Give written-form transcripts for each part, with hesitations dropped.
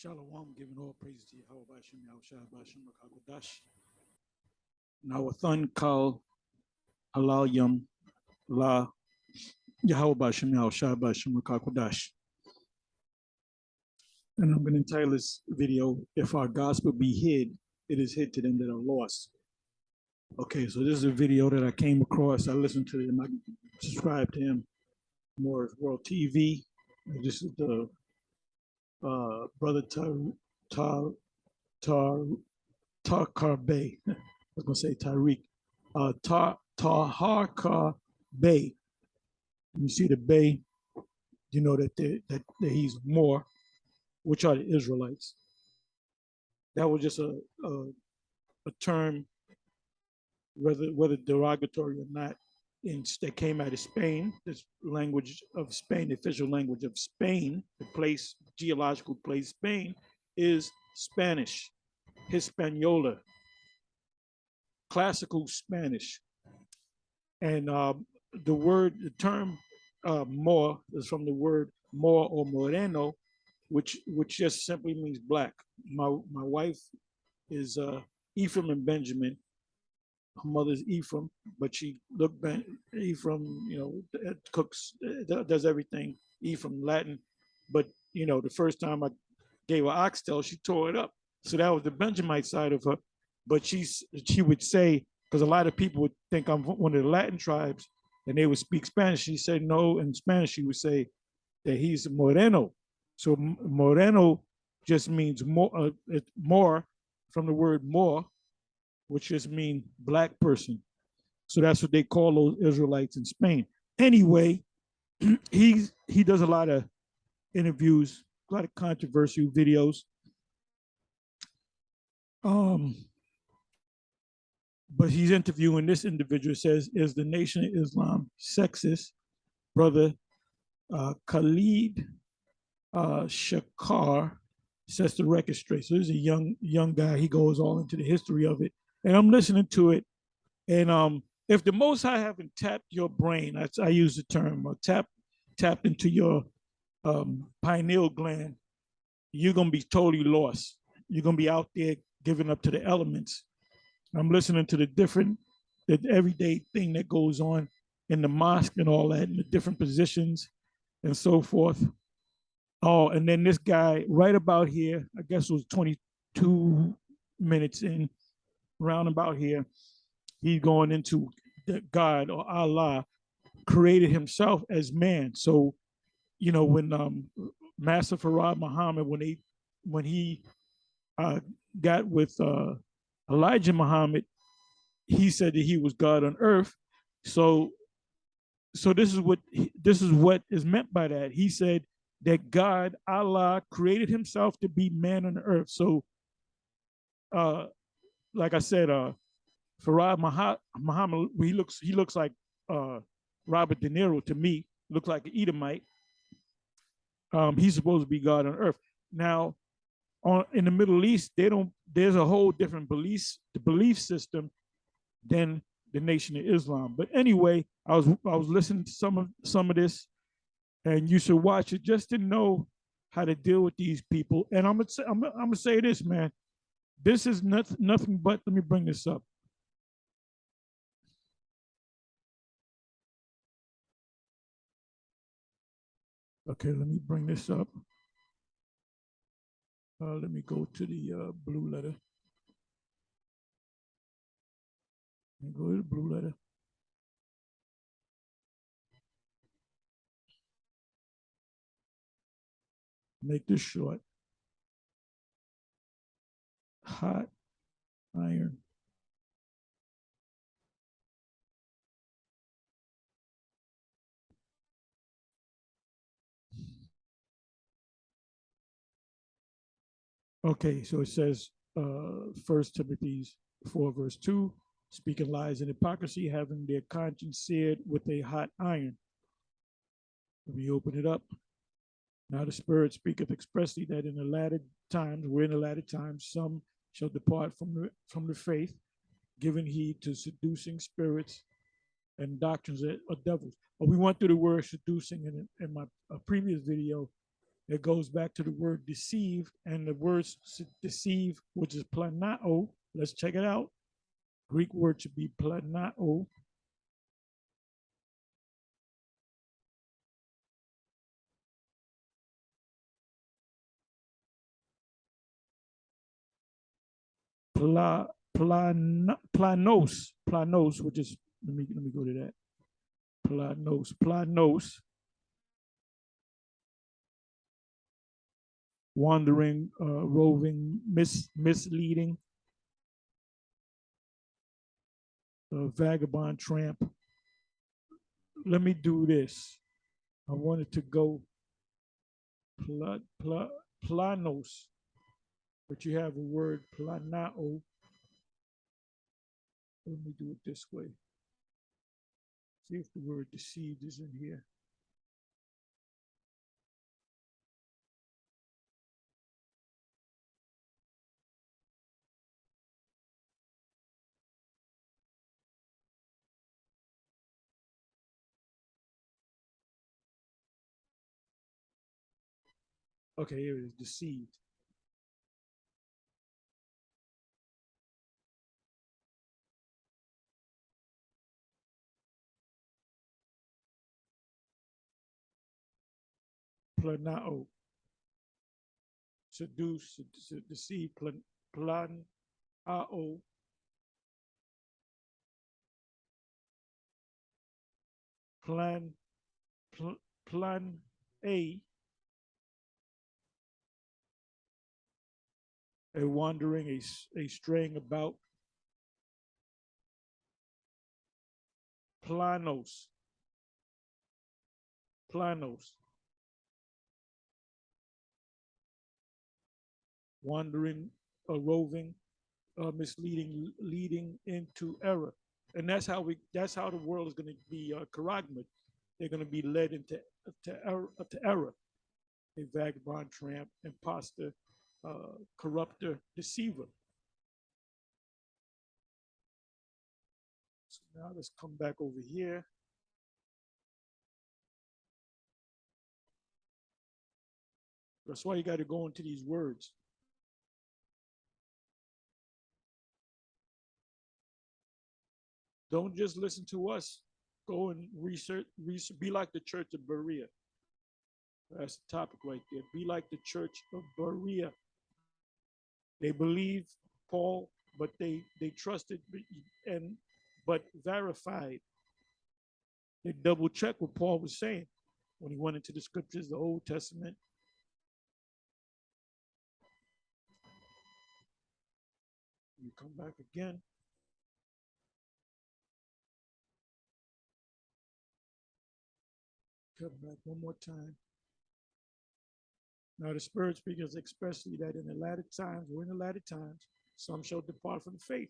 Shalom, giving all praise to Yahweh Bashem, Yahushua Bashem, Rakakwadash. Now, Thun Kal Halal Yum La Yahweh Bashem, Yahushua Bashem, Rakakwadash. And I'm going to entitle this video, If Our Gospel Be Hid, It Is Hid to Them That Are Lost. Okay, so this is a video that I came across. I listened to him. I subscribed to him, More World TV. This is the brother Tahar Bey. I was going to say Tariq. Tahar Bey. You see the Bey, you know that he's more, which are the Israelites. That was just a term, whether derogatory or not, that came out of Spain. This language of Spain, the official language of Spain, the place, geological place, Spain, is Spanish, Hispaniola, classical Spanish. And the term Moor is from the word Moor or Moreno, which just simply means black. My wife is Ephraim and Benjamin. Her mother's Ephraim, but she looked Ephraim, cooks, does everything Ephraim Latin. But the first time I gave her oxtail, she tore it up. So that was the Benjamite side of her. But she would say, because a lot of people would think I'm one of the Latin tribes, and they would speak Spanish. She said no in Spanish. She would say that he's Moreno. So Moreno just means more. It's more from the word more, which just means black person. So that's what they call those Israelites in Spain. Anyway, he does a lot of interviews, a lot of controversial videos. But he's interviewing this individual. Says, is the Nation of Islam sexist? Brother Khalid Shakar sets the record straight. So this is a young guy. He goes all into the history of it. And I'm listening to it. And if the Most High haven't tapped your brain, I use the term, tapped into your pineal gland, you're going to be totally lost. You're going to be out there giving up to the elements. I'm listening to the everyday thing that goes on in the mosque and all that, in the different positions and so forth. Oh, and then this guy right about here, I guess it was 22 minutes in, round about here, he's going into that God or Allah created himself as man. So, when Master Farad Muhammad, when he got with Elijah Muhammad, he said that he was God on earth. So this is what is meant by that. He said that God, Allah, created himself to be man on the earth. So, like I said, Farad Muhammad, he looks like Robert De Niro to me. Looks like an Edomite. He's supposed to be God on earth. Now, in the Middle East, there's a whole different belief system than the Nation of Islam. But anyway, I was listening to some of this, and you should watch it just to know how to deal with these people. And I'm gonna say this, man. This is nothing but, let me bring this up. Okay, let me bring this up. Let me go to the blue letter. Let me go to the blue letter. Make this short. Hot iron. Okay, so it says 1 Timothy 4, verse 2, speaking lies and hypocrisy, having their conscience seared with a hot iron. Let me open it up. Now the Spirit speaketh expressly that in the latter times, some shall depart from the faith, giving heed to seducing spirits and doctrines of devils. But we went through the word seducing in my previous video, It goes back to the word deceive, and the word deceive, which is planao. Let's check it out. Greek word should be planao. Planos, which is, let me go to that. Planos, wandering, roving, misleading, vagabond, tramp. Let me do this. I wanted to go planos, but you have a word planao. Let me do it this way. See if the word deceived is in here. Okay, here it is, deceived. Planao. Seduce, deceive, planao. Plan, plan a wandering, a straying about. Planos, planos, wandering, roving, misleading, leading into error. And that's how the world is going to be charagma. They're going to be led into to error. A vagabond, tramp, imposter, corrupter, deceiver. So now let's come back over here. That's why you got to go into these words. Don't just listen to us. Go and research. Be like the Church of Berea. That's the topic right there. Be like the Church of Berea. They believe Paul, but they trusted and but verified. They double checked what Paul was saying when he went into the scriptures, the Old Testament. You come back again. Come back one more time. Now the Spirit speaks expressly that in the latter times, some shall depart from the faith,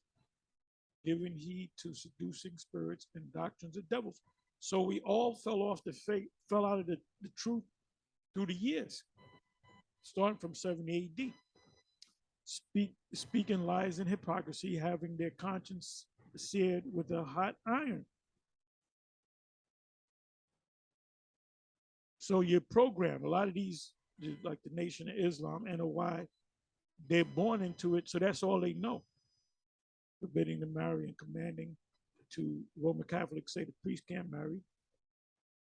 giving heed to seducing spirits and doctrines of devils. So we all fell off the faith, fell out of the truth through the years, starting from 70 AD. Speaking lies and hypocrisy, having their conscience seared with a hot iron. So you're programmed. A lot of these, like the Nation of Islam, NOI, they're born into it, so that's all they know. Forbidding to marry and commanding to Roman Catholics say the priest can't marry.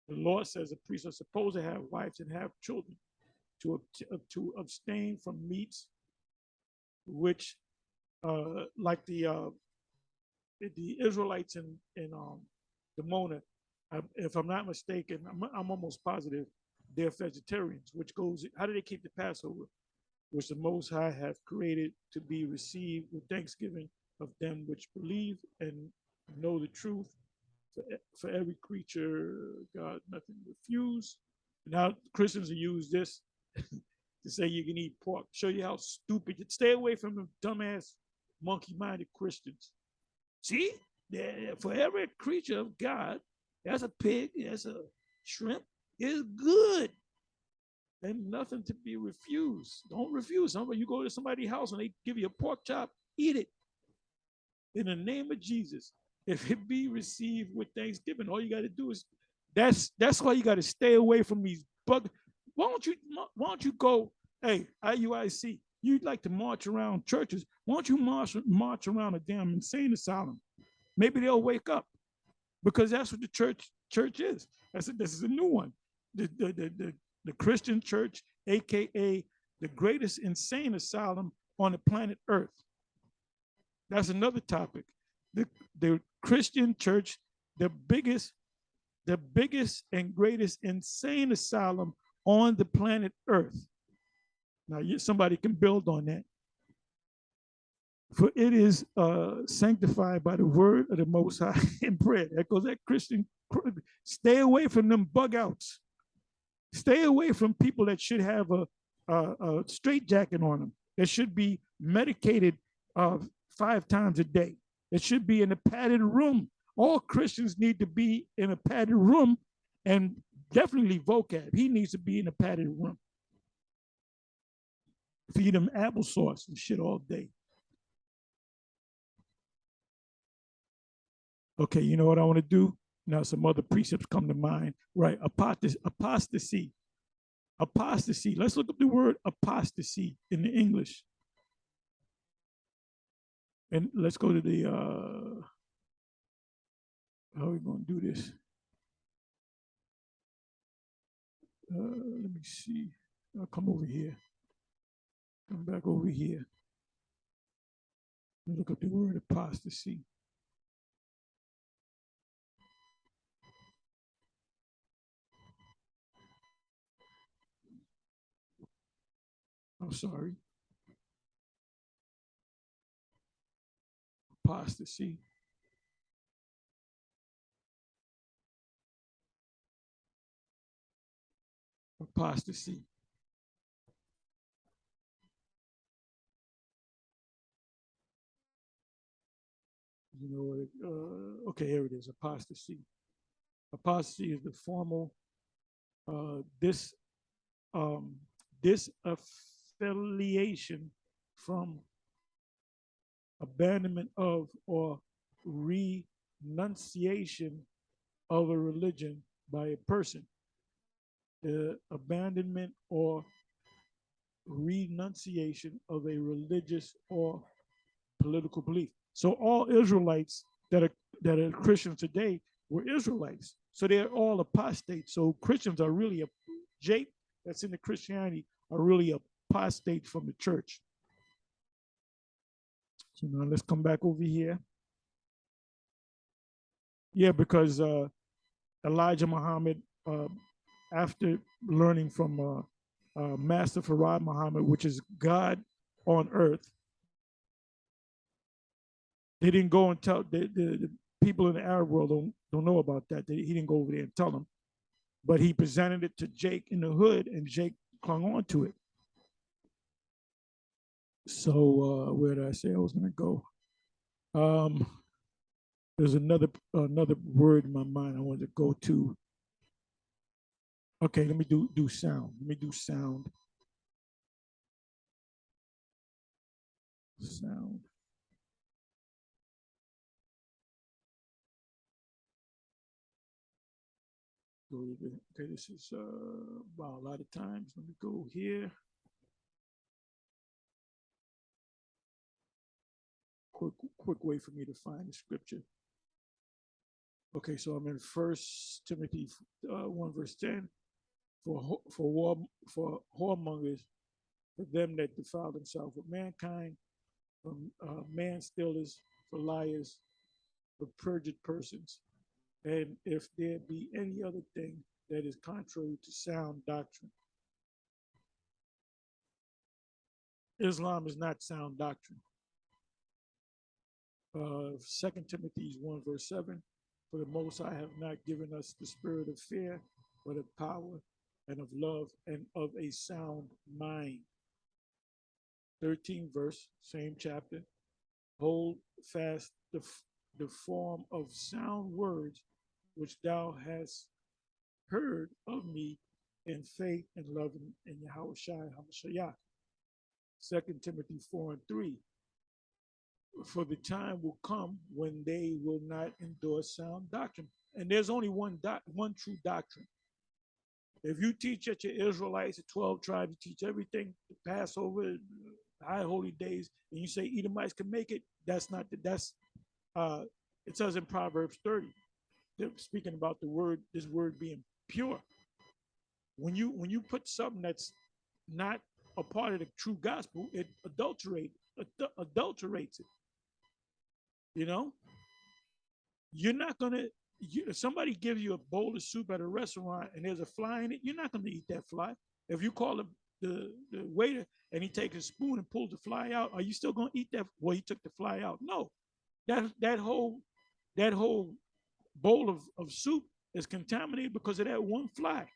The law says the priests are supposed to have wives and have children, to abstain from meats which, like the Israelites in Dimona, if I'm not mistaken, I'm almost positive they're vegetarians. Which goes, how do they keep the Passover? Which the Most High have created to be received with thanksgiving of them which believe and know the truth. For every creature, God, nothing refuse. Now Christians will use this to say you can eat pork. Show you how stupid. Stay away from the dumbass, monkey-minded Christians. See, for every creature of God, there's a pig, there's a shrimp, is good. And nothing to be refused. Don't refuse. You go to somebody's house and they give you a pork chop, eat it. In the name of Jesus. If it be received with thanksgiving, all you got to do is that's why you got to stay away from these bug. Why don't you go, hey, IUIC, you'd like to march around churches. Why don't you march around a damn insane asylum? Maybe they'll wake up because that's what the church is. This is a new one. The Christian church, aka the greatest insane asylum on the planet Earth. That's another topic. The Christian church, the biggest and greatest insane asylum on the planet Earth. Now, somebody can build on that. For it is sanctified by the word of the Most High and prayer. That goes that Christian. Stay away from them bug outs. Stay away from people that should have a straitjacket on them. That should be medicated 5 times a day. That should be in a padded room. All Christians need to be in a padded room, and definitely vocab. He needs to be in a padded room. Feed him applesauce and shit all day. Okay, you know what I want to do? Now some other precepts come to mind. Right, apostasy. Apostasy. Let's look up the word apostasy in the English. And let's go to the, how are we going to do this? Let me see. I'll come over here. Come back over here. Look up the word apostasy. I'm sorry. Apostasy. Apostasy. You know, okay, here it is, apostasy. Apostasy is the formal this disaffiliation from, abandonment of, or renunciation of a religion by a person. The abandonment or renunciation of a religious or political belief. So all Israelites that are Christians today were Israelites. So they're all apostates. So Christians are really Jake that's in the Christianity are really apostate from the church. So now let's come back over here. Yeah, because Elijah Muhammad, after learning from Master Farad Muhammad, which is God on earth, they didn't go and tell the people in the Arab world don't know about that. He didn't go over there and tell them, but he presented it to Jake in the hood, and Jake clung on to it. So where did I say I was going to go? There's another word in my mind I wanted to go to. Okay, let me do sound. Let me do sound. Sound. Okay, this is wow, a lot of times. Let me go here. Quick way for me to find the scripture. Okay, so I'm in 1 Timothy 1 verse 10. For whoremongers, for them that defile themselves with mankind, for man stealers, for liars, for perjured persons, and if there be any other thing that is contrary to sound doctrine. Islam is not sound doctrine. 2 Timothy 1 verse 7, for the Most High have not given us the spirit of fear, but of power and of love and of a sound mind. 13 verse, same chapter, hold fast the form of sound words which thou hast heard of me in faith and love in Yahweh Shai HaMashiach. 2 Timothy 4 and 3. For the time will come when they will not endure sound doctrine. And there's only one true doctrine. If you teach that your Israelites, the 12 tribes, you teach everything, the Passover, high holy days, and you say Edomites can make it, that's not the, that's uh it says in Proverbs 30, they're speaking about the word, this word being pure. When you put something that's not a part of the true gospel, it adulterates it. You know, you're not gonna. If somebody gives you a bowl of soup at a restaurant and there's a fly in it, you're not gonna eat that fly. If you call the waiter and he takes a spoon and pulls the fly out, are you still gonna eat that? Well, he took the fly out. No, that whole bowl of soup is contaminated because of that one fly.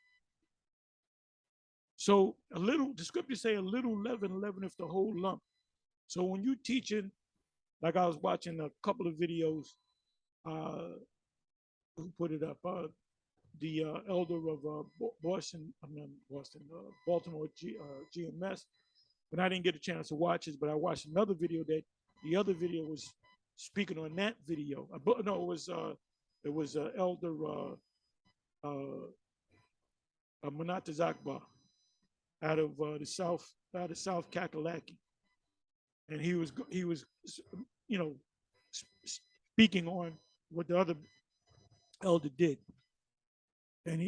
So the scriptures say a little leaven leaveneth the whole lump. So when you teaching, like I was watching a couple of videos, uh, who put it up? The elder of Boston, I mean Boston, Baltimore GMS. But I didn't get a chance to watch it. But I watched another video that the other video was speaking on that video. No, it was elder Manata Zakba out of South Kakalaki, and he was you know speaking on what the other elder did, and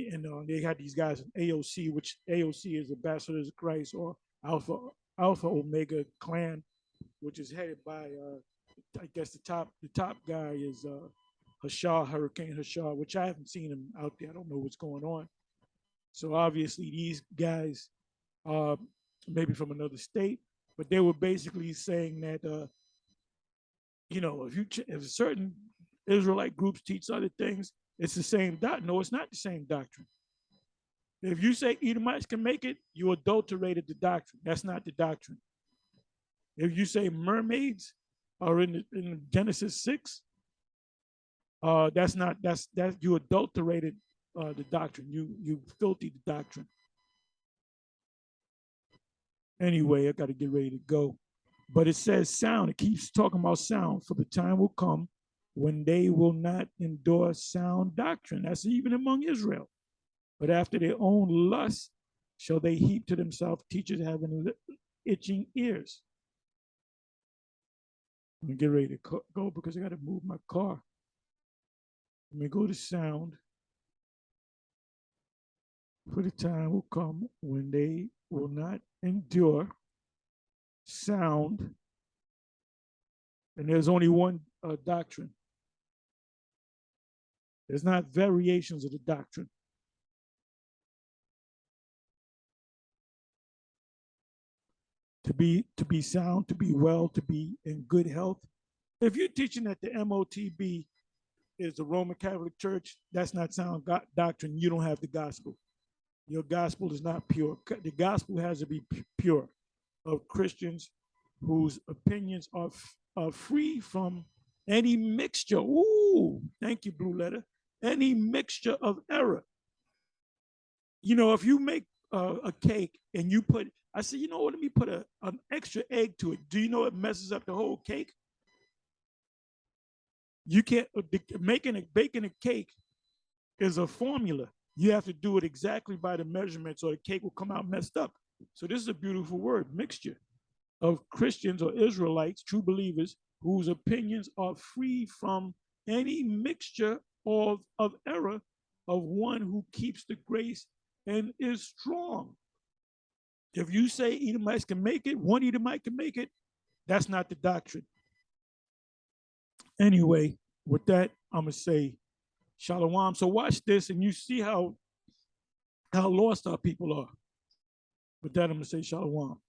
they had these guys in AOC, which AOC is Ambassadors of Christ, or Alpha Omega Clan, which is headed by I guess the top guy is Hashar, Hurricane Hashar, which I haven't seen him out there. I don't know what's going on. So obviously these guys maybe from another state, but they were basically saying that if certain Israelite groups teach other things, it's the same doctrine. No, it's not the same doctrine. If you say Edomites can make it, you adulterated the doctrine. That's not the doctrine. If you say mermaids are in Genesis 6, that's you adulterated the doctrine. You filthy the doctrine. Anyway, I got to get ready to go. But it says sound. It keeps talking about sound. For the time will come when they will not endure sound doctrine. That's even among Israel. But after their own lust shall they heap to themselves teachers having itching ears. I'm going to get ready to go because I got to move my car. Let me go to sound. For the time will come when they will not endure sound. And there's only one doctrine. There's not variations of the doctrine. To be sound, to be well, to be in good health. If you're teaching that the MOTB is the Roman Catholic Church, that's not sound doctrine. You don't have the gospel. Your gospel is not pure. The gospel has to be pure, of Christians whose opinions are free from any mixture. Ooh, thank you, Blue Letter. Any mixture of error. If you make a cake and you put, I said, you know what, let me put an extra egg to it. Do you know it messes up the whole cake? You can't, baking a cake is a formula. You have to do it exactly by the measurements or the cake will come out messed up. So this is a beautiful word, mixture, of Christians or Israelites, true believers, whose opinions are free from any mixture of error, of one who keeps the grace and is strong. If you say Edomites can make it, one Edomite can make it, that's not the doctrine. Anyway, with that, I'm going to say Shalom. So watch this and you see how lost our people are. With that, I'm going to say Shalom.